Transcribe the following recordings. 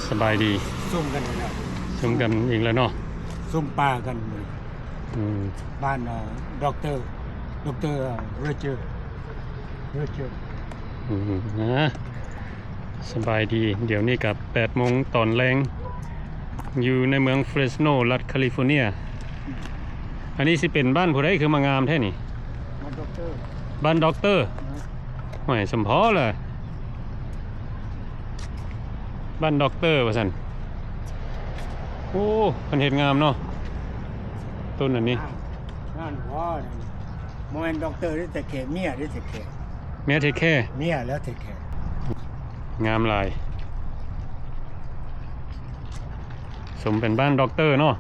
สบายดีซุ่มกันแล้วซุ่มกันอีกแล้วเนาะซุ่มปลากันเลยบ้านด็อกเตอร์เรเจอร์สบายดีเดี๋ยวนี้กับ8 โมงตอนแรงอยู่ในเมืองเฟรสโนรัฐแคลิฟอร์เนียอันนี้สิเป็นบ้านผู้ใดคือมางามแท้นี่บ้านด็อกเตอร์หอยสมพอเลยบ้านด็อกเตอร์ว่าสันโอ้มันเห็ดงามเนาะต้นอันนี้นั่นว่าโมเมนด็อกเตอร์ได้แต่แค่เมียได้แต่แค่เมียเทคแค่เมียแล้วแต่แค่งามลายสมเป็นบ้านด็อกเตอร์เนาะ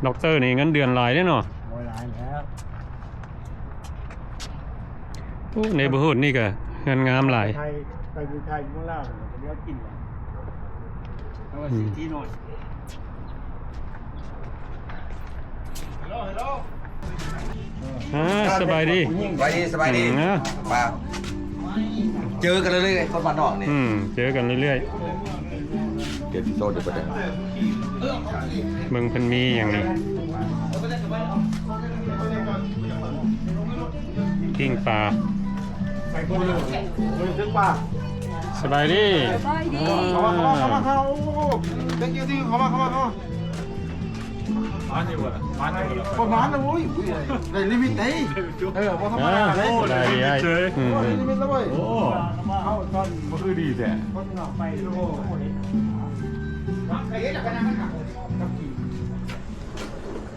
ด็อกเตอร์นี่เงินเดือนหลายได้เนาะหลายแล้วในบุหุดนี่ก็เงินงามหลายไปดูไทยเมื่อเล่าเดี๋ยวกินแล้วว่าที่โน่นสบายดีสบายดีมาเจอกันเรื่อยๆคนบ้านนอกนี่เจอกันเรื่อยๆเดี๋ยวโซนเดี๋ยวประเด็นเมืองพันมีอย่างนี้กิ้งปลาไปบนเลยถึงปลาสบายดีเข้าเด็กจริงเข้ามามานี่วะประมาณนะวุ้ยได้ลิมิตไหนพอทำมาได้ได้เฉยลิมิตแล้วเว้ยโอ้เข้าตอนมันคือดีแต่คนหนอกไปโอ้โหนี่ใครจะไปนั่งกัน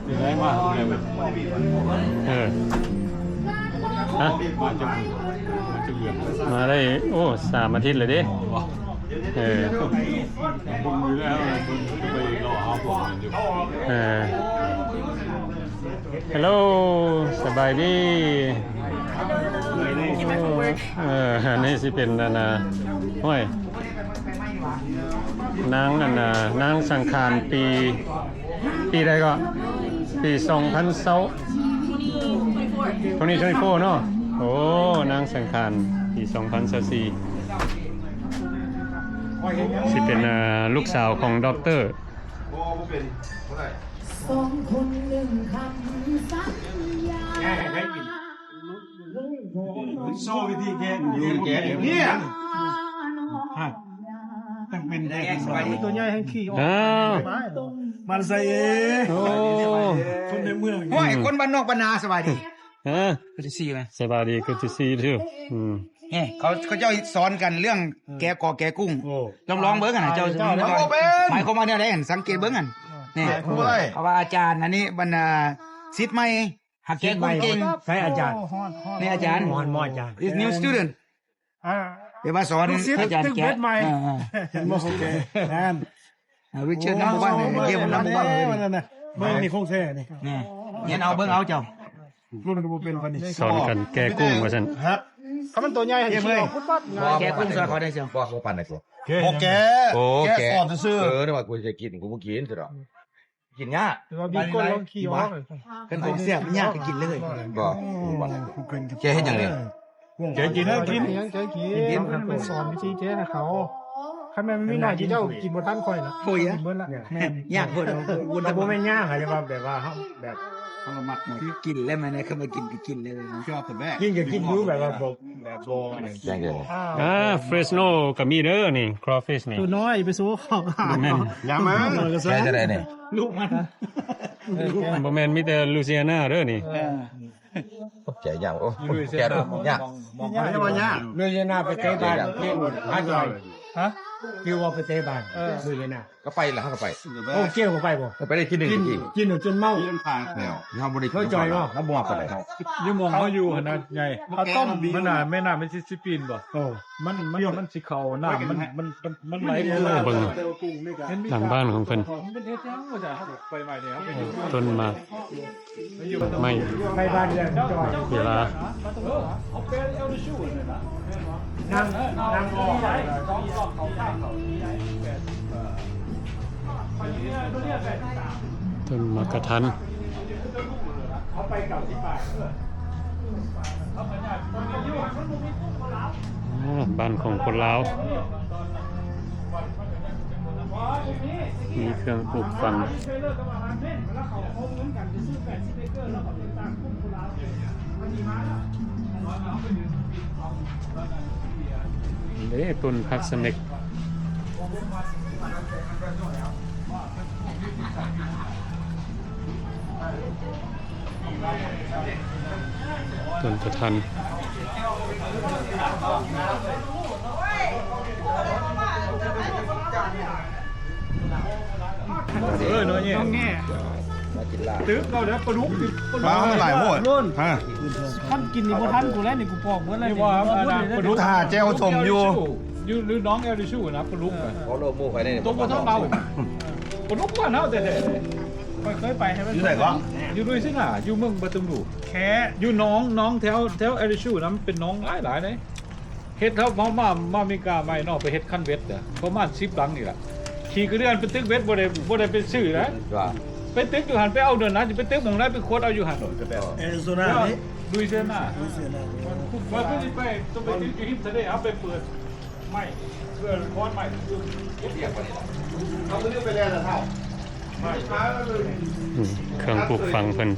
ดีแรงมากมาได้โอ้3 อาทิตย์เลยดิผมอยู่แล้วไปรอเอาผมอยู่ฮัลโหลสบายดีนี่สิเป็นห้อยนางสังขารปีใดก็ปี2024เนาะโอ้นางสังขารปี2024สิเป็นลูกสาวของด็อกเตอร์2 คน1 คำสัญญาโซ่วิธีแก้เนี่ยตั้งเป็นตัวใหญ่ให้ขี่ออกมันใส่คนในเมืองโอ้ยคนบ้านนอกบ้านนาสบายดีgood to see you สบายดี good to see you too เขาเจ้าสอนกันเรื่องแกะกอแกะกุ้งลองเบิ้งกันนะเจ้าหมายความว่าเนี่ยได้สังเกตเบิ้งกันนี่เขาว่าอาจารย์อันนี้บรรดาศิษย์ใหม่หักแกะกุ้งเก่งใช่อาจารย์นี่อาจารย์มออาจารย์ is new student เดี๋ยวมาสอนอาจารย์แกะโอเควิเชอร์นัมเบอร์วันเกมนัมเบอร์วันเลยเบิ้งนี่คงแท้นี่เนี่ยเอาเบิ้งเอาเจ้ารุ่นก็เป็นคนนี้สอนกันแกะกุ้งว่าซั่นเขามันตัวใหญ่ให้เขี่ยวฟุตบอลแกกุ้งซอยเขาได้เชียวบอกเขาปั่นได้ตัวแกอ่อนซื่อเนี่ยว่ากูจะกินกูกินสุดหรอกินยากบีก้นลองขี่ออกกันของเสียบยากก็กินเลยบอกแกให้อย่างเนี้ยแกกินให้กินมันสอนวิธีแกให้เขาคันแม่ไม่หน่อยที่เจ้ากินบนท่านคอยนะโอ้ยเบิ้ลละยากเบิ้ลแต่ผมไม่ยากค่ะจะว่าแบบว่าแบบเขามากินแล้วมันเนี่ยเขามากินเลยชอบแต่แม่กินกับกินรู้แบบว่าแบบโบแจ้งเลยเฟรชโนกับมีเด้อนี่ครอฟิชนี่ตัวน้อยไปสู้ของอย่ามาแกจะได้เนี่ยลูกมันบ่แม่นมีแต่ลูเซียนาเด้อนี่แกยากโอ้แกยากไม่ว่ายากลูเซียนาไปเตะบอลเล่นฮะจอยฮะคิวว่าไปเตะบอลลูเซียนาก็ไปแล้วก็ไปโอ้เกี่ยวกับไปบ่ไปได้ที่หนึ่งกินจนเมาแล้วเขาบริเขาจอยบ่เขาบอกกันเลยยี่มองเขาอยู่ขนาดใหญ่เขาต้มมันน่ะแม่น้ำมิสซิสซิปปีนบ่โอ้มันสิเขาน้ำมันไหลเบิ่งหลังบ้านของเพิ่นต้นมากไม่บ้านเนี่ยจอยเวลานั่งต้นมะกะทันบ้านของคนลาว มีเครื่องปลูกฝังเด้ต้นพักสเม็กต้นกระทัน น้อยเนี่ยตึกเราแล้วปลาดุก มามันหลายโหดฮะ ท่านกินนี่บ่ทันกูแล้วนี่กูปอกเมื่อไร นี่ว่าปลาดุก ถ้าแจ้วชมอยู่ หรือน้องเอลดิชูนะปลาดุก เพราะโลโม่ไปได้ ตัวปลาเท่าเราปลาดุกว่าเท่าแต่ เคยไปให้มัน อยู่ไหนก็ อยู่ด้วยสิน่ะอยู่เมืองปทุมดู แค่ อยู่น้องแถวเอลดิชูนะเป็นน้องหลายเลยเฮ็ดเท่ามามีกาไม่นอกไปเฮ็ดขั้นเวทอ่ะประมาณ10หลังนี่แหละขี่กระเดือนเป็นตึกเวทบ่ได้เป็นชื่อนะ ว่า ไปตึกอยู่หันไปเอาเดินนะจะไปตึกหมองได้ไปโคตรเอาอยู่หันโดนกระแต โซน่านี่ ดูเซน่าว่าก็จะไปต้องไปตึกอยู่หินทะเลเอาไปเปิดไม่เพื่อคอนไม่ เครื่องปลูกฝังเพิ่น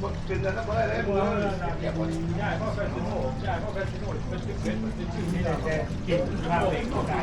ย้ายพ่อแฟนซิโน่เป็นตึกเวทเป็นชื่อนี่แหละกินข้าวเองก็ได้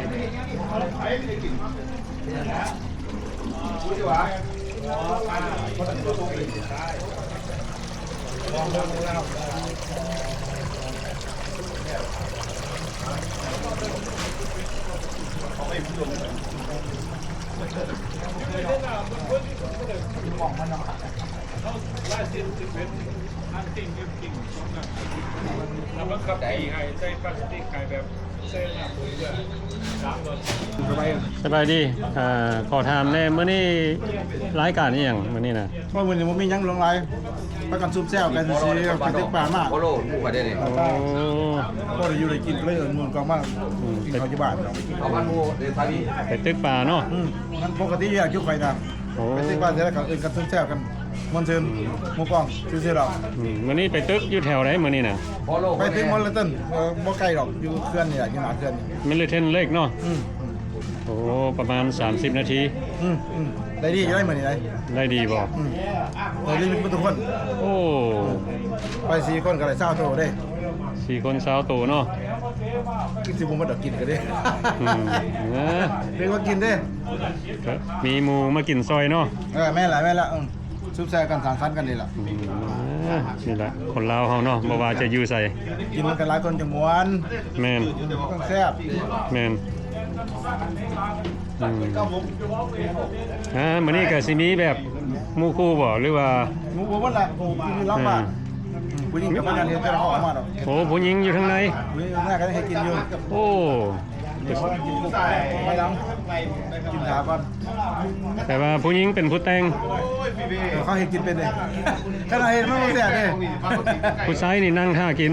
แล้วมันขับขี่ให้ใช้พลาสติกให้แบบเส้นอ่ะปุ๋ยด้วยล้างรถ สบายดีขอถามแน่มื้อนี้รายการอีหยังมื้อนี้น่ะ เพราะมันยังมียังลงไรประกันซุปแซวกันซื้อกันตึกป่ามาก เพราะโลโม่ไปได้เนี่ย โอ้ ก็ได้อยู่ได้กินเลยเงินก็มากกินข้าวที่บ้านเนาะ เอาพันโม่เดี๋ยวตอนนี้ ไปตึกป่าเนาะ มันปกติอยากยุ่งไปนะ โอ้ ไปตึกบ้านเสร็จแล้วก็เอินกันซุปแซวกันมันเชิญหมูกองซื้อเรา มื้อนี้ไปตึกอยู่แถวไหนมื้อนี้น่ะ เพราะโล ไปถึงมอลเลตันบ่ไกลหรอกอยู่เคลื่อนนี่แหละอยู่หนาเคลื่อน มิลเทนเล็กเนาะโอ้ประมาณ30 นาที ได้ดีจะได้เหมือนนี่ได้ ได้ดีบ่ ได้ดีเป็นทุกคน โอ้ ไป4คนก็ได้20โตได้ 4 คน20โตเนาะ กินสิบ่มาดอกกินก็ได้ อืมนะ เรียกว่ากินได้ ก็มีหมูมากินซอยเนาะ แม่ละซุปแซวกันสังสรรค์กันนี่ล่ะ นี่แหละคนลาวเฮาเนาะบ่ว่าจะอยู่ใส่ กินกันหลายคนจะม่วน แม่น ต้องแซ่บ แม่นมื้อนี้ก็สิมีแบบหมู่คู่บ่หรือว่า หมูบ่หมดละกินรับบ้านผู้หญิงกับผู้นั้นเห็นแต่เราออกมาดอก โอ้ผู้หญิงอยู่ทางใน ผู้หญิงหน้าก็ให้กินอยู่ โอ้ ไม่ล้างกินขาก่อน แต่ว่าผู้หญิงเป็นผู้แต่ง เขาให้กินเป็นเลยขนาดเห็นมันบ่แซ่บเด้ ผู้ชายนี่นั่งท่ากิน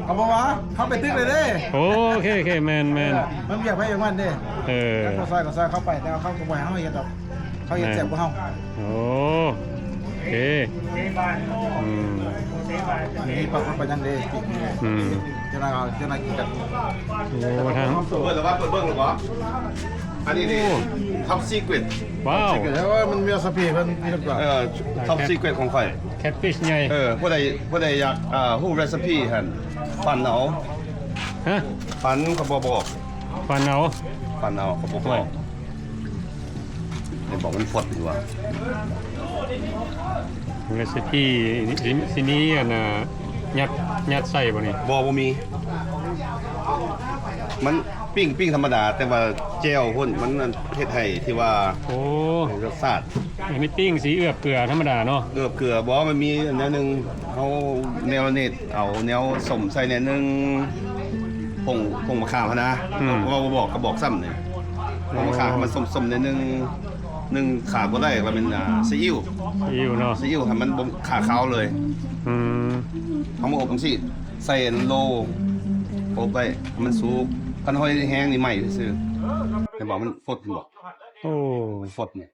เอาบ่วะเขาไปตึกเลยเด้ โอเคแม่น มันอยากไปอย่างมันเด้ เออ ก็ซอยเข้าไปแต่เขาก็บ่ให้เฮาเฮ็ดดอกเขาเฮ็ดแซ่บกว่าเฮา โอ้โอเคอืม นี่ปักมันไปยังเด้ อืม จะน่ากินกัน โอ้ทาง เปิดหรือว่าเปิดเบิ้งหรือเปล่าอันนี้นี่ท็อปซีเกรต ว้าว แต่ว่ามันมีสปีมันมีทุกอย่าง ท็อปซีเกรตของข่อย แคทฟิชใหญ่ ผู้ใดอยากฮู้เรซิปีหั่นฟันเอา ฮะ ฟันเขาบ่บอก ฟันเอา ฟันเอาเขาบ่บอกเดี๋ยวบอกมันฟดดีกว่า เรซิปี้สินี้อ่ะนะยัดใส่บ่นี่ บ่มี มันปิ้งธรรมดา แต่ว่าเจลพุ่นมันเฮ็ดให้ที่ว่า โอ้ รสชาติ อันนี้ปิ้งสีเอือบเกลือธรรมดาเนาะ เกลือบ่มันมีแนวหนึงเอาแนวเน็ตเอาแนวสมใส่แนวหนึงผงมะขามนะว่าบ่บอกก็บอกซ้ำนี่ผงมะขามมันสมๆแนวหนึงขาดบ่ได้ว่าเป็นซีอิ๊ว อิวเนาะ ซีอิ๊วให้มันบ่ขาขาวเลย อืม เอามาอบจังซี่ใส่โลอบไว้มันสุกคันห้อยแห้งนี่ใหม่ซื่อแต่บอกมันฟดบ่ โอ้ มันฟดนี่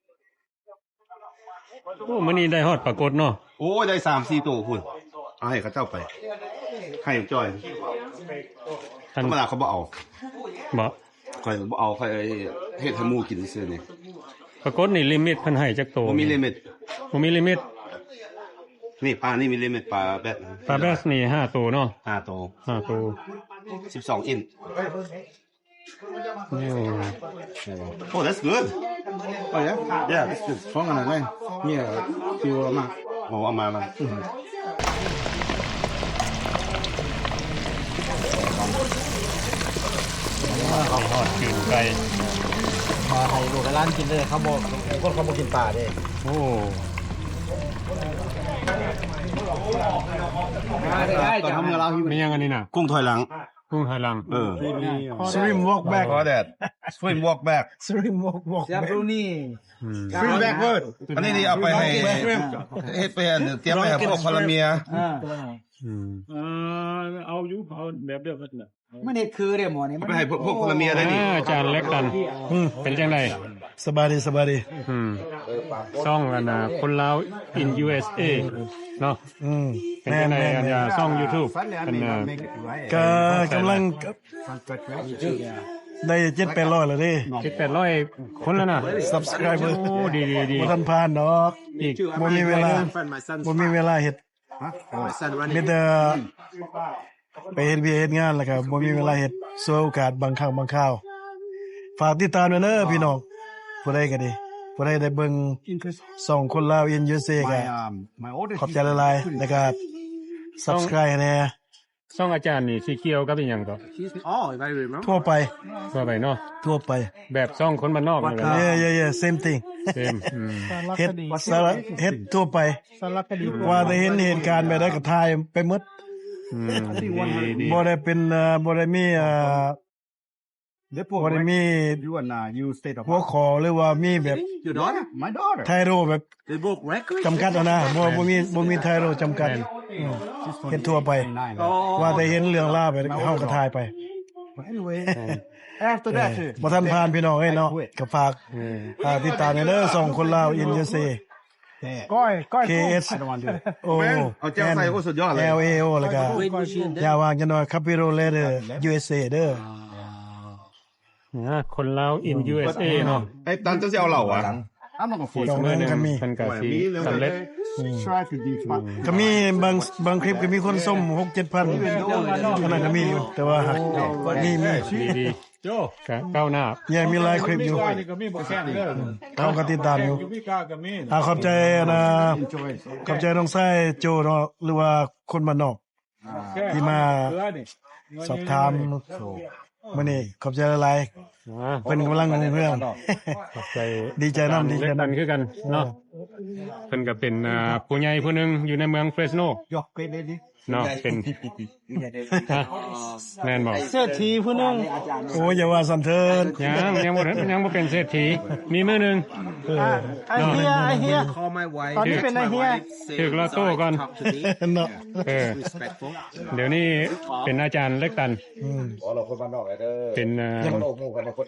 โอ้มื้อนี้ได้ฮอดปรากฏเนาะ โอ้ยได้3-4ตัวพุ่นเอาให้เขาเจ้าไป ให้จ้อย ท่าน ธรรมดาเขาบ่เอา บ่ ค่อยบ่เอาค่อยเฮ็ดให้หมู่กินซื่อนี่ ปรากฏนี่ลิมิตเพิ่นให้จักโต ผมมีลิมิต บ่มีลิมิต นี่ปลานี่มีลิมิตปลาแบด ปลาแบสนี่5โตเนาะ 5 ตัว 5โต 12 อิน โอ้ Oh that's good Oh yeah? Yeah, it's good. Strong on the line. Yeah, you are โอ้เอามา ข้าวทอดกินไก่ มาให้ลูกร้านกินเลยเขาบอกคนเขาบอกกินปลาเด้ โอ้ จะทำกับเราอยู่ มียังอันนี้น่ะ กุ้งถอยหลัง กุ้งไหหลัง Swim walk back. for that swim walk back Swim walk แซ่บ back. รูนี่ Swim backward. อันนี้นี่เอาไปให้เฮ็ดไปเตรียมไปให้พวกพลเมีย อืม เอาอยู่เอาแบบเดียวกันน่ะ มันนี่คือเด้หมอนี่ เอาไปให้พวกพลเมียได้นี่ อาจารย์เล็กกันเป็นจังได สบายดีสบายดี ซ่องอันน่ะคนลาว in USA เนาะเป็นจังไดอันยาซ่อง YouTube เป็นก็กำลังได้7-800แล้วเด้ 700-800คนแล้วนะ subscriber โอ้ดี บ่ทันผ่านดอก อีก บ่มีเวลาบ่มีเวลาเฮ็ดมีแต่ไปเฮ็ดเวียกเฮ็ดงานแล้วก็บ่มีเวลาเฮ็ดสวยโอกาสบางครั้งบางคราว ฝากติดตามด้วยเด้อพี่น้องผู้ใดก็ดีผู้ใดได้เบิ่งส่องคนลาวอิน USA ก็ขอบใจหลายๆแล้วก็ subscribe ให้แหน่ ซ่องอาจารย์นี่สิเกี่ยวกับอีหยังก็ ทั่วไป ว่าไปเนาะ ทั่วไป แบบซ่องคนบ้านนอกนี่แหละ yeah same thing เต็ม เฮ็ดสารเฮ็ดทั่วไป สารคดี ว่าได้เห็นเหตุการณ์ไปได้ก็ถ่ายไปหมด ดี บ่ได้เป็นบ่ได้มีบ่ได้มีหัวขอหรือว่ามีแบบไทโรแบบจำกัดเอานะบ่มีไทโรจำกัดเฮ็ดทั่วไป ว่าได้เห็นเรื่องราวไปเฮาก็ถ่ายไปบ่ทันผ่านพี่น้องเอ้ยเนาะก็ฝากติดตามเด้อส่องคนลาวอินยูซี ก้อย KS โอ้ เอาแจ้วใส่โอ้สุดยอดเลย LAO แล้วก็ยาวางจังหน่อยคาปิโรเลเดอร์ USA เด้อ นะคนลาว in USA เนาะ ไอ้ตันจะเอาเหล่าอ่ะ อีกมื้อหนึงเพิ่นก็สิสำเร็จ ก็มีบางคลิปก็มีคนส้ม 6-7,000ขนาดก็มีอยู่แต่ว่าหักมี ดีโจก้าวหน้า ยังมีหลายคลิปอยู่ นี่ก็มีบ่แข่งเด้อ เขาก็ติดตามอยู่ พี่กาก็มี ขอบใจนะขอบใจน้องไส้โจเนาะหรือว่าคนบ้านนอกที่มาสอบถามมื้อนี้ขอบใจหลายๆเป็นกำลังเรื่อง ขอบใจ ดีใจนำดีใจ เล็ก นำ ดันคือกันเนาะเพิ่นก็เป็นผู้ใหญ่ผู้หนึงอยู่ในเมืองเฟรสโนเนาะเป็นฮะแม่นบ่ เศรษฐีผู้หนึง โอ้ยอย่าว่าสันเทิน ยังบ่เป็นเศรษฐีมีมื้อหนึง ไอเฮียตอนนี้เป็นไอเฮีย ถึกลอตโต้ก่อน เนาะ เดี๋ยวนี้เป็นอาจารย์เล็กตันเป็น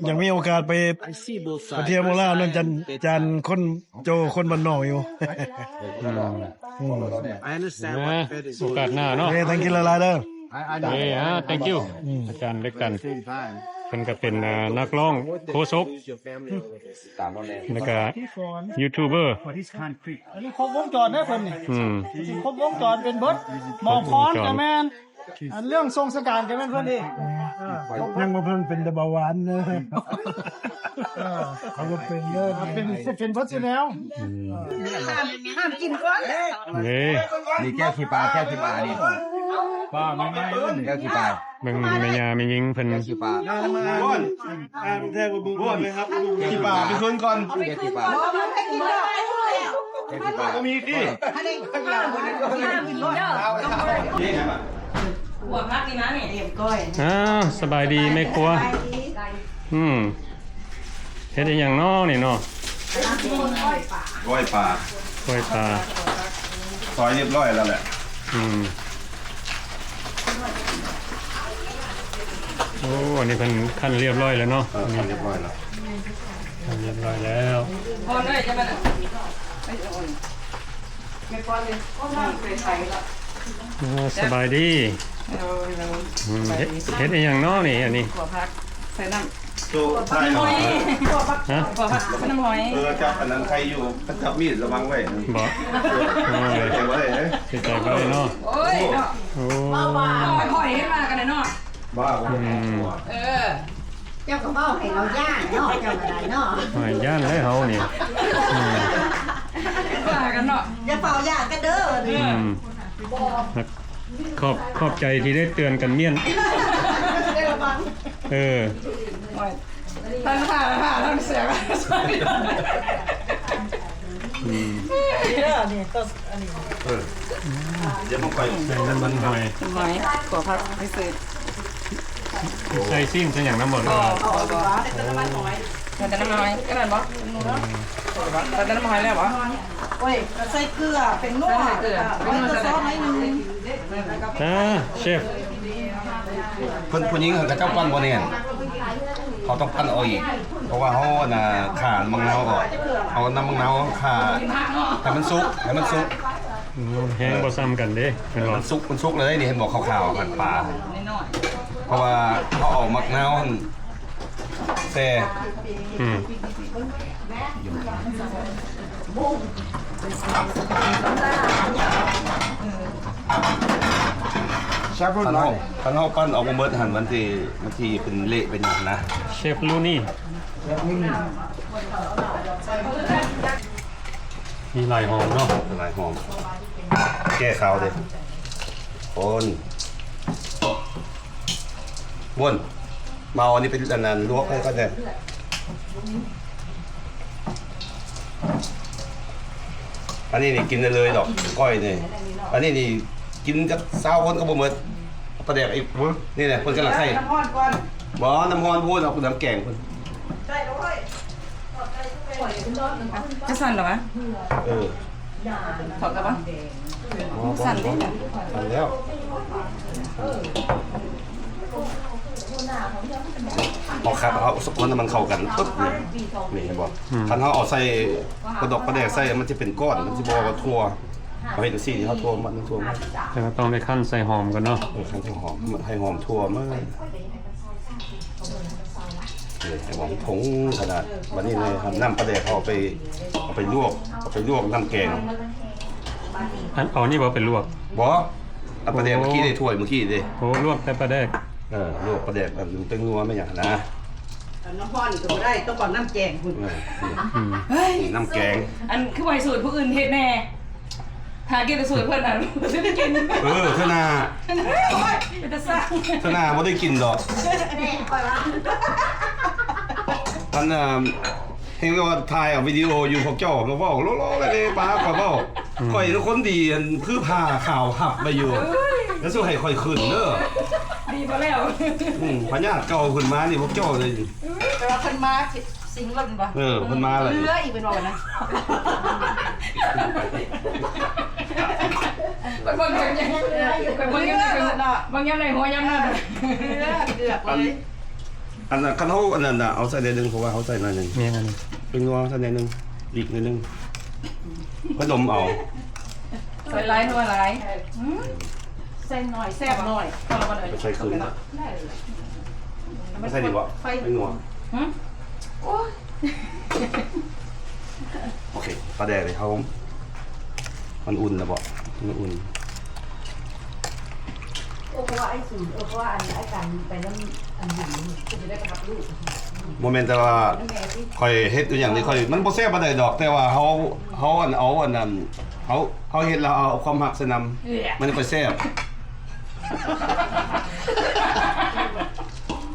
ยังมีโอกาสไปเที่ยวโมล่านั่นจันคนโจคนบ้านนอกอยู่ โอกาสหน้าเนาะ เฮ้ยทั้งกินละลายเด้อ thank you อาจารย์เล็กตันเพิ่นก็เป็นนักร้องโคศกแล้วก็ยูทูบเบอร์ อันนี้ครบวงจรได้เพิ่นนี่ครบวงจรเป็นเบิดหมอพรก็แม่นอันเรื่องทรงสการก็แม่นเพิ่นนี่ ยังบ่เพิ่นเป็นแต่เบาหวานเนอะเขาก็เป็นเนอะ เป็นเพิ่นสิแล้ว นี่แก้วขี้ปลานี่ ป้าไม่ไม่ แก้วขี้ปลา เบิ่งแม่ย่าแม่หญิงเพิ่น ขี้ปลา แท้บ่บุญเลยครับ ขี้ป่าไปชวนก่อน แก้วขี้ปลาแก้วขี้ปลา ก็มีที่ หัวพักนี่นะเนี่ยเรียบก้อย สบายดีแม่ครัวเฮ็ดอีหยังน้อนี่เนาะ ร้อยปลาก ล้วยปลา ซอยเรียบร้อยแล้วแหละ โอ้อันนี้เพิ่นคั่นเรียบร้อยแล้วเนาะ เรียบร้อยแล้ว คั่นเรียบร้อยแล้ว พอเลยจะมาไม่พอเลยก็น่าเคยใส่ละ สบายดีเฮ็ดอีหยังน้อนี่อันนี้ หัวพัก ใส่น้ำ โตใช่เหรอ ฮะ ขอผัดน้ำหอย จับอันนั้นใครอยู่จับมีดระวังไว้ บ่โอ้ย เก็บไว้เลย สิใจบ่ได้เนาะ โอ้ยเนาะ โอ้ หอยให้มากันเลยเนาะ บ้า เออ เจ้าก็เบ้าให้เราย่างเนาะเจ้าก็ได้เนาะ หอยย่านเลยเฮานี่อืม ว่ากันเนาะ อย่าเฝ้าย่างกันเด้อ อืมขอบใจที่ได้เตือนกันเมียนเออ ท่านผ่าท่านเสียกัน อืม เดี๋ยวมันไป ใส่น้ำมันหอย หอยขอผัดให้ซื้อ ใส่ซิ่มใส่อย่างน้ำบ่ อ๋อแต่น้ำมันหอยแต่น้ำมันหอยก็ได้บ่แต่น้ำมันหอยแล้วบ่ โอ้ยก็ใส่เกลือเป็นนัว ใส่เกลือเป็นนัว ซอสหน่อยนึง เชฟ เพิ่นผู้หญิงเขาก็เจ้าปั้นบ่เนี่ยเขาต้องปั้นเอาอีกเพราะว่าเขาน่ะข่ามังนาวก่อนเอาน้ำมังนาวข่าให้มันสุกแห้งบ่ซ้ำกันเด้แม่นบ่ มันสุกเลยนี่เห็นบอกขาวๆหั่นปลาเพราะว่าเขาเอามักนาวหั่นแซ่ อืม คันเฮาปั้นออกมาเบิดหั่นมันสิเป็นเละเป็นหยังนะ เชฟลูนี่มีหลายหอมเนาะ หลายหอมแก้ขาวเด้คนบ้วนเมาอันนี้เป็นอันนั้นลวกให้ก็ได้อันนี้นี่กินได้เลยดอกก้อยนี่อันนี้นี่กินกับ20คนก็บ่หมดประเดี๋ยวอีกนี่แหละเพิ่นกำลังใส่ น้ำร้อนก่อน บ่น้ำร้อนพูดเอาน้ำแกงเพิ่น ใส่แล้วเว้ย จะสั่นหรอวะ เออ ถอดกันปะ สั่นดิสั่นแล้วเอาครับเอาสกุลมันเข้ากันปึ๊บนี่เห็นบ่คันเฮาเอาใส่กระดกกระแดกใส่มันจะเป็นก้อนมันสิบ่ว่าทั่วเอาเฮ็ดจังซี่นี่เฮาทั่วมันทั่วมัน แต่ก็ต้องได้ขั้นใส่หอมกันเนาะ คันที่หอมให้หอมทั่วมันนี่ให้หอมผงขนาดบัดนี้เลยน้ำปลาแดกเอาไปลวกน้ำแกง อันเอานี่บ่เป็นลวก บ่เอาปลาแดกเมื่อกี้ได้ถ้วยเมื่อกี้เด้ โอ้ลวกแต่ปลาแดก ลวกปลาแดกมันเป็นนัวไม่อย่างนะ น้ำร้อนก็บ่ได้ต้องก่อนน้ำแกงคุณ นี่น้ำแกง อันคือไว้สูตรผู้อื่นเฮ็ดแน่หากินแต่สูตรเพิ่นน่ะไม่ได้กิน เท่านา เป็นตาซ่า เท่านาไม่ได้กินดอกท่านเห็นว่าถ่ายวิดีโออยู่พวกเจ้ามาบอกโลเลยป้าขอบอกข่อยทุกคนดีคือผ่าข่าวหับไปอยู่แล้วสู้ให้ข่อยขึ้นเด้อ ดีพอแล้ว พญาเก่าขึ้นมานี่พวกเจ้าเลย แต่ว่าเพิ่นมาสิงแล้วบ่ เพิ่นมาเลย เรืออีกเป็นว่านะไปเบิ่งกันยังไปเบิ่งยังบางยามไหนหัวยามนั้นเกือบเลย อันนั้นคันเฮาอันนั้นน่ะเอาใส่ในนึงเพราะว่าเขาใส่หน่อยนึง เมียมัน เป็นนัวใส่ในนึงอีกในนึงก็ดมเอา ใส่หลายนัวหลายใส่หน่อยแซ่บหน่อยเอาละบ่ได้ ไปใส่คืนไม่ใส่ดีวะไม่นัว โอ้ย โอเคปลาแดกเลยเขามันอุ่นนะบอกมันอุ่น เพราะว่าไอ้สูตรเพราะว่าอันไอ้การไปน้ำอันหินจะได้กระทับลูก โมเมนต์แต่ว่าค่อยเฮ็ดตัวอย่างนี้ค่อยมันบ่แซ่บปานใดดอก แต่ว่าเขาเอาอันนั้นเขาเฮ็ดแล้วเอาความหักใส่นำมันค่อยแซ่บ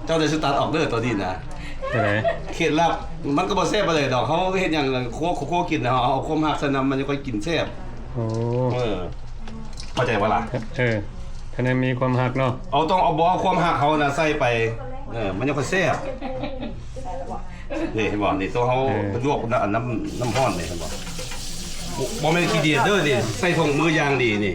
เจ้าได้สตาร์ทออกเด้อตัวนี้นะ ไปไหน เขตลับมันก็บ่แซ่บปานใดดอกเขาเฮ็ดหยังโคกินนะเอาความหักใส่นำมันจะค่อยกินแซ่บ โอ้ เข้าใจบ่ล่ะ คะแนนมีความหักเนาะ ต้องเอาบ่เอาความหักเขาน่ะใส่ไปมันจะค่อยแซ่บนี่เห็นบ่นี่ตัวเขาลวกน้ำร้อนนี่เห็นบ่บ่แม่นขี้เดียดเด้อนี่ใส่ถุงมือยางดีนี่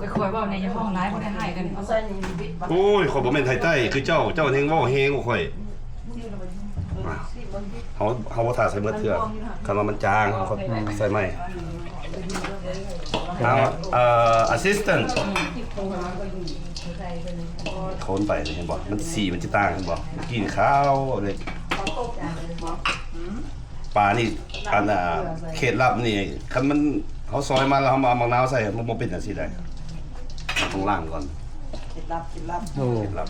ไปคุยว่าในห้องร้ายบ่ได้ให้กันเอาใส่นี่บิด โอ้ยขอยบ่แม่นไทยใต้คือเจ้าเฮงเว้าเฮงกว่าข่อยเขาบ่ทาใส่เบิดเทื่อคันว่ามันจางเขาใส่ใหม่assistant โคนไปเห็นบ่มันสีมันจะต่างเห็นบ่เมื่อกี้ขาวเลยปลานี่อันเขตลับนี่คันมันเขาซอยมาแล้วเขามาเอามะนาวใส่มันบ่เป็นจังซี่ได้ต้องล้างก่อน เคล็ดลับเคล็ดลับ โอ้ เคล็ดลับ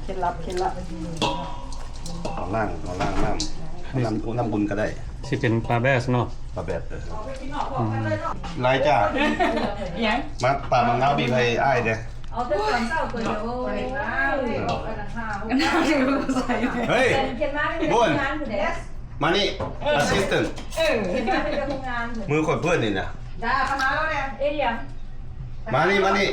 เคล็ดลับเคล็ดลับ เอาล้างน้ำบุญก็ได้ สิเป็นปลาแบสเนาะ ปลาแบบลายจ้า ยัง มาปลามะนาวบีไผอ้ายเด้ เอาแต่ตอนเช้าตัวเดียวโอ้ยออกไปทางข้าว เฮ้ย เขียนมาเป็น บุญ งานอยู่เด้ มานี่ assistant เขียนมาเป็นงานอยู่ มือคนเพื่อนนี่นะ จ้ามาหาเราเนี่ยเอียง มานี่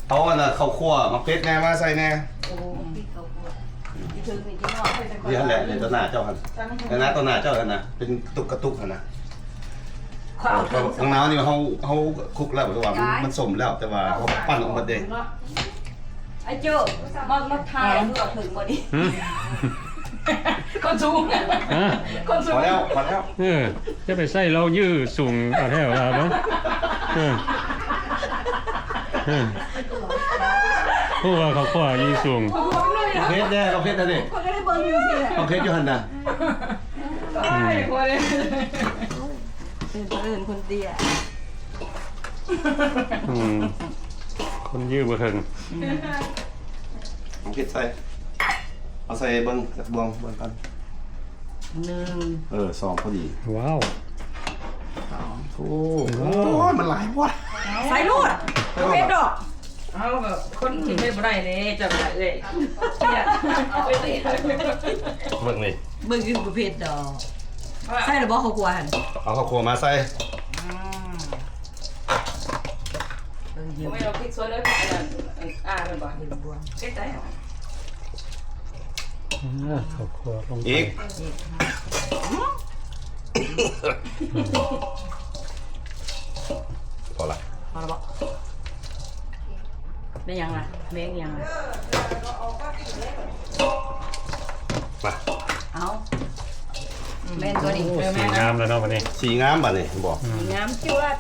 เอาอันน่ะข้าวคั่วมาเป็ดแน่มาใส่แน่ โอ้พี่เขาปวดพี่ถึงนี่นอกไปแต่ นี่แหละในตัวหน้าเจ้าหันในหน้าตัวหน้าเจ้าหันนะเป็นกระตุกหันนะ เขาเอาถึง ของน้ำนี่เขาคลุกแล้วแต่ว่ามันสมแล้วแต่ว่าเขาปั้นออกมาเด็ก ไอ้เจ้ามาถ่ายเพื่อถึงบ่ดิ หืม คนสูง ฮะ คนสู พ ง อแล้ว จะไปใส่เรายื้อสูงเอาแท้ว่าบ่ผู้ว่าเขาขวายื้อสูง เพชรแน่เขาเพชรนะนี่ ก็ได้เบิ่งอยู่สิ เขาเพชรอยู่หันนะ เป็นคนอื่นคนเตี้ย คนยื้อบ่ถึง เขาเพชรใส่เอาใส่เบิ้งสักบวงเบิ้งกัน 1 สองพอดี ว้าว โอ้มันหลายวัด ใส่ลูดเม็ดดอก เอาแบบคนที่ไม่ได้เลยจะไม่ได้เลยเนี่ยไปตี เบิ้งนี่ มึงคือประเภทดอกใส่หรือบ่เขากลัวหั่น เอาข้าวคั่วมาใส่ ไม่เราพลิกซ้อนเลยเป็นบ่เช็ดใจ เขาขวาลงไป อีกพอละ พอแล้วบ่ได้ยังล่ะแม่งยังล่ะ มา เอาแม่นตัวนี้ สีงามแล้วเนาะวันนี้ สีงามบ่นี่บอก งามจวด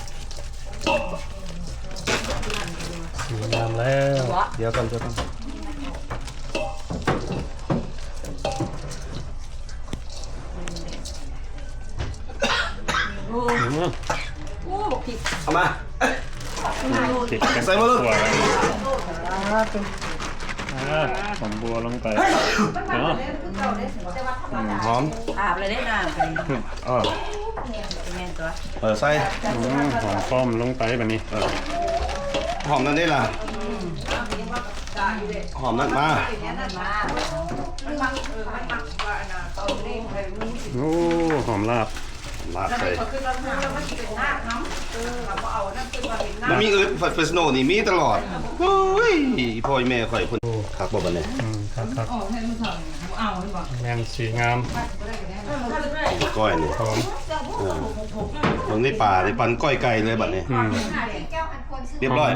สีงามแล้ว เดี๋ยวกัน โอ้บอกผิด เอามา ติดกัน ใส่มาเลย ตัวผมบัวลงไปเนาะ หอม อาบเลยได้น้ำกัน แม่นตัว ใส่ หอมป้อมลงไปแบบนี้ หอมนั่นได้ล่ะหอมนั่นมา โอ้หอมลาบ ลาดใส่มันมีอื่นเฟสโนนี่มีตลอดโอ้ยพ่อแม่ข่อยเพิ่นคักบ่บัดนี้ ครับแมงสีงาม ก้อยนี่ หอม ลงในป่าในปันก้อยไก่เลยบัดนี้เรียบร้อย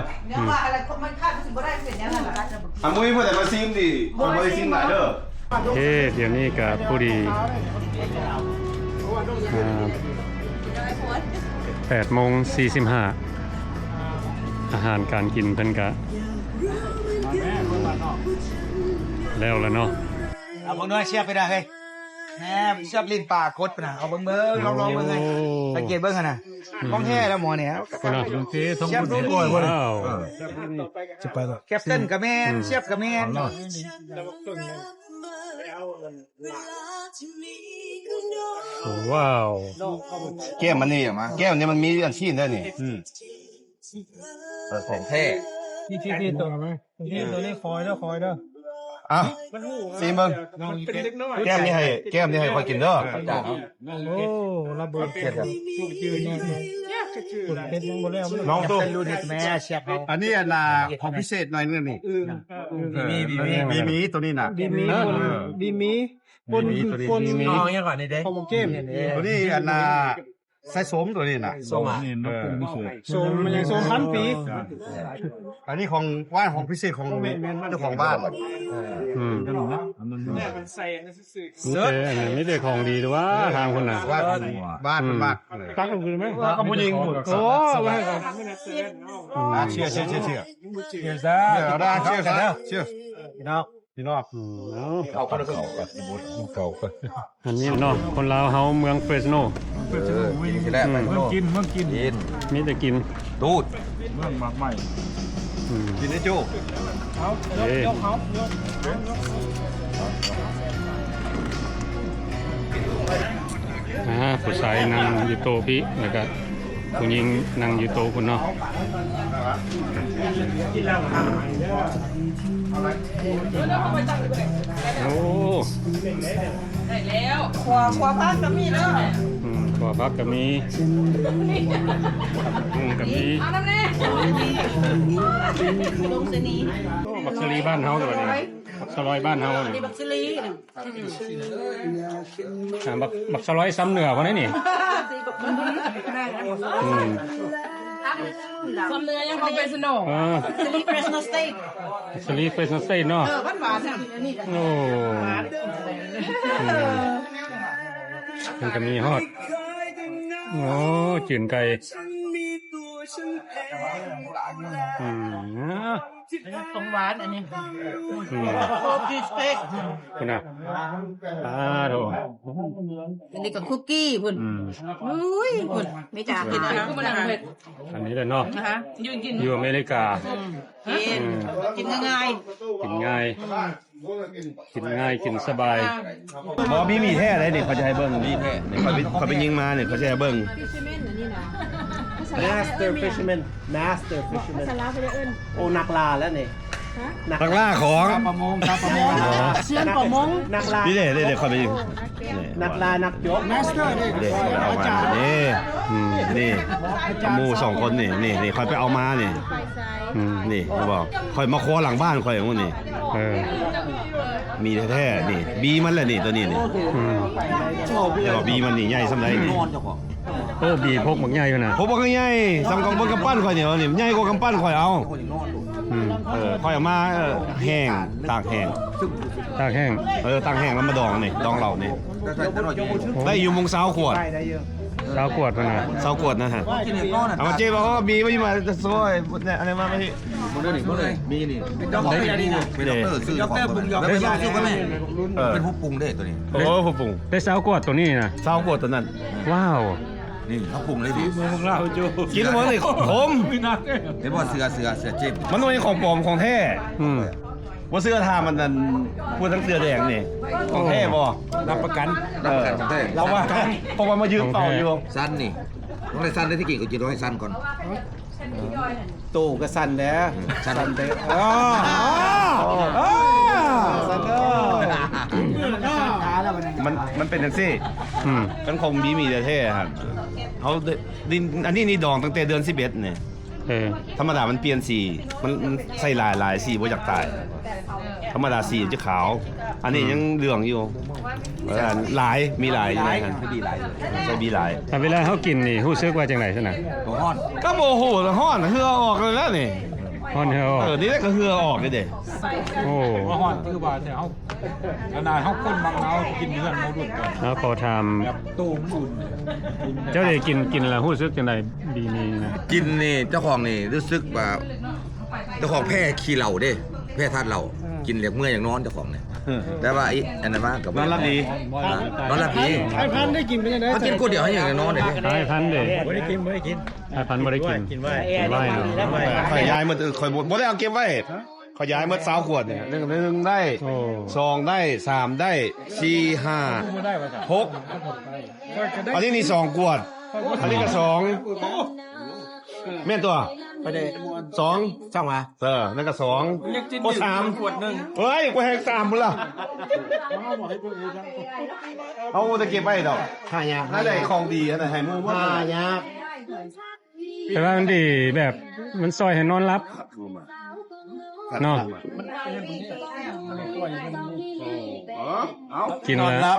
มุ้ยเพิ่นได้มาซิมดิบ่ได้ซิมหลายเด้อ เฮ้เดี๋ยวนี้กับผู้ดี8:45อาหารการกินเพิ่นกะแล้วเนาะ เอาเบิ่งด้วยเชียบไปได้เฮ้ยแหมเชียบลิ้นปากกดไปนะเอาเบิ่งลองเบิ่งให้สังเกตเบิ่งหั่นน่ะของแท้แล้วหมอเนี่ย คนละ เชียบรุ่น ว้าว จะไปแล้ว แคปเติ้ลกับแม่นเชียบกับแม่น ว้าว แก้มมันนี่อ่ะมาแก้มนี่มันมีอันชีนได้นี่ของแท้ ที่ตัวไหมที่ตัวนี้คอยเด้อ อ่ะซีเบิ่งแก้มนี่ให้ค่อยกินเด้อ โอ้ระเบิดเผ็ดครับเผ็ดยังบ่แล้ว น้องตู้ เป็นรุ่นแม่เชียบเอา อันนี้อันน่ะของพิเศษหน่อยนึงนี่มีตัวนี้น่ะ ดีมีปน มี ของเกม ตัวนี้อันน่ะ ใส่สมตัวนี้น่ะ โสมมันยังโสมพันปี อันนี้ของว่านของพิเศษของเจ้าของบ้าน เอออันนี้ไม่ได้ของดีหรือว่าทางคนน่ะ บ้านเป็นมาก ตักก็คือไหม ก็ผู้หญิงโอ้ เชื่อเได้เชื่อกันเชื่อพี่น้อง เอาอันนี้เนาะคนลาวเฮาเมืองเฟรสโน เมืองกินมีแต่กิน ตูด เมืองมากใหม่ กินได้โจ้ ยกเขายก ผู้ชายนั่งอยู่โต๊ะพี่แล้วก็ผู้หญิงนั่งอยู่โต๊ะคุณเนาะโอ้ ได้แล้วขวาพักก็มีเนาะ ตัวพักก็มีก็มี เอาน้ำแน่ลงเสนี บักสลีบ้านเฮาตัวนี้บักสลอยบ้านเฮานี่ บักซิลี บักสลอยซ้ำเหนือคนนี้นี่ ซ้ำเนื้อยังเขาเป็นสโนว์ซิลีเฟรชโนสเต็ก สลีเฟสเซนเนาะ หวานเนี่ยนี่ โอ้มันก็มีฮอดโอ้จืนไก่ตรงหวานอันนี้โคกี้สเต็ก คุณน่ะโถ อันนี้ก็คุกกี้พุ่นอุ้ยพุ่นไม่จ่ากินอะไรก็มันเผ็ด อันนี้แหละเนาะ นะคะยืนกิน อยู่อเมริกา กินง่าย กินง่าย กินง่ายกินสบาย บอมีแท้เลยนี่เขาจะให้เบิ้งมีแท้เขาไปยิงมาเนี่ยเขาจะให้เบิ้ง Master Fisherman ภาษาลาวเขาจะเอิ้นโอ้นักลาแล้วนี่ นักล่าของ ประมงเซียนประมง นักลา นี่เด้เขาไปยิง นักลานักยก มาสเตอร์นี่ เด้เอามานี่หมู่2คนนี่คอยไปเอามานี่นี่เขาบอกคอยมาคอหลังบ้านคอยอย่างนี้ มีแท้ๆนี่บีมันแหละนี่ตัวนี้นี่เดี๋ยวบีมันนี่ใหญ่สำไรนี่ โอ้บีพกบักใหญ่ขนาด ผมบอกใหญ่สำกองบนกำปั้นคอยเนี่ยนี่ใหญ่กว่ากำปั้นคอยเอาคอยเอามาแห้งตากแห้ง ตากแห้ง ตากแห้งแล้วมาดองนี่ดองเหล่านี่ได้อยู่มงสาวขวด สาวกวดขนาด สาวขวดนะฮะเอามาเจ๊บอกว่าบีไม่มาจะซอยเนี่ยอะไรมาไม่ที่ มีนี่เป็นด็อกเตอร์นี่นะเป็นด็อกเตอร์ซื้อด็อกเตอร์ปรุงยอมเป็นยาซื้อก็แม่เป็นผู้ปรุงได้ตัวนี้ โอ้ผู้ปรุง ได้สาวกวดตัวนี้นะ สาวขวดตัวนั้น ว้าว นี่เขาปรุงเลยดิ พวกเราจู กินแล้วมันนี่ขม ไม่นัก เห็นว่าเสือเจ็บ มันต้องเป็นของปลอมของแท้ว่าเสื้อทามันนั่นพูดทั้งเสื้อแดงนี่ของแท้บ่ รับประกัน ของแท้ เราว่าเพราะว่ามายืมเป่าอยู่ สั้นนี่ต้องได้สั้นได้ที่กิ่งก็จะต้องให้สั้นก่อน ตู้ก็สั่นแล้ว สั้นเด้ สั่นเด้อ มันเป็นจังซี่มันคงมีแต่แท้ครับเขาดินอันนี้นี่ดองตั้งแต่เดือน11เนี่ยธรรมดามันเปลี่ยนสีมันใส่หลายสีบ่อยากตายธรรมดาสีจะขาว อันนี้ยังเหลืองอยู่หลายมีหลายอยู่นะครับใส่บีหลาย แต่เวลาเขากินนี่รู้สึกว่าจังไหนซะนะ ฮ้อน ก็โมโหฮ้อนเหือออกเลยแล้วนี่ ฮ้อนเฮา นี่แหละก็เหือออกเลยเด้ โอ้ ว่าฮ้อนคือว่าแต่เขาขนาดเขาคนบางเรากินเนื้อโมดุลกัน แล้วขอถาม แบบตู้อุ่น เจ้าได้กินแล้วรู้สึกจังไดบีนี้นะ กินนี่เจ้าของนี่รู้สึกว่าเจ้าของแพ้ขี้เหล้าเด้แพ้ธาตุเหล้ากินเหลียกเมื่อยอย่างนอนเจ้าของเนี่ยแต่ว่าอันนั้นว่ากับ นอนรับดี นอนรับดี ไอ้พันได้กินเป็นยังไง เขากินกูเดียวให้อย่างนอนเลย ไอ้พันเด้ ไม่ได้กิน ไอ้พันบ่ได้กินกินไว้เนาะ ข่อยย้ายหมดข่อยบ่ได้เอาเก็บไว้ข่อยย้ายหมด20ขวดเนี่ย1ได้2ได้3ได้4 5 6อันนี้นี่2ขวดอันนี้ก็2แม่นตัวไปเด้2ช่างมานั่นก็2ก็3ขวดนึงเฮ้ยกูให้3พุ่นล่ะเอาจะเก็บไว้ดอก หายาก ถ้าได้ของดีอันไหนให้หมู่บ่ หายาก แต่ว่ามันดีแบบมันซอยให้นอนรับเนาะกินแล้ว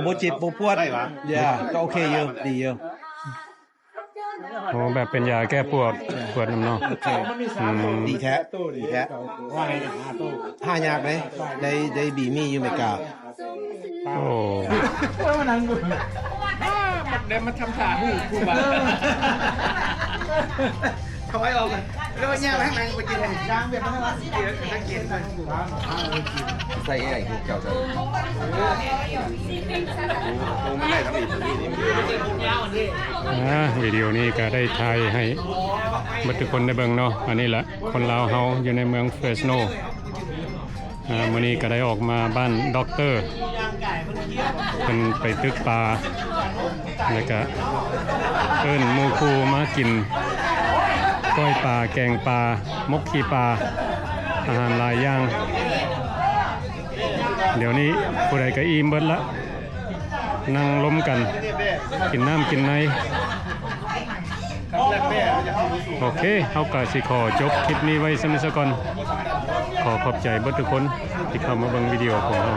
โบจิตโบพวดอย่าก็โอเคเยอะดีเยอะ โอ้แบบเป็นยาแก้ปวดน้ำเนาะอืม ดีแท้ดีแท้ห้ายากไหมได้บีมี่อยู่เมกา โอ้ เดี๋ยวมาทำท่าหูคู่มา ถอยออกแล้วแย่ข้างในไปกินยางแบบนั้นว่าเดี๋ยวสังเกตหน่อย ใส่ไอ้พวกเจ้าจะโอ้ไม่ได้ทำอีกนี่ วิดีโอนี้ก็ได้ถ่ายให้เบัดทุกคนได้เบิ่งเนาะอันนี้แหละคนลาวเฮาอยู่ในเมืองเฟรสโนมื้อนี้ก็ได้ออกมาบ้านด็อกเตอร์เพิ่นไปตึกปลาแล้วก็เอิ้นหมู่คู่มากินก้อยปลาแกงปลามกขี้ปลาอาหารหลายอย่างเดี๋ยวนี้ผู้ใดก็อิ่มเบิดละนั่งล้มกันกินน้ำกินในโอเคเฮาก็สิขอจบคลิปนี้ไว้สำหรับก่อนขอขอบใจเบิดทุกคนที่เข้ามาเบิ่งวิดีโอของเรา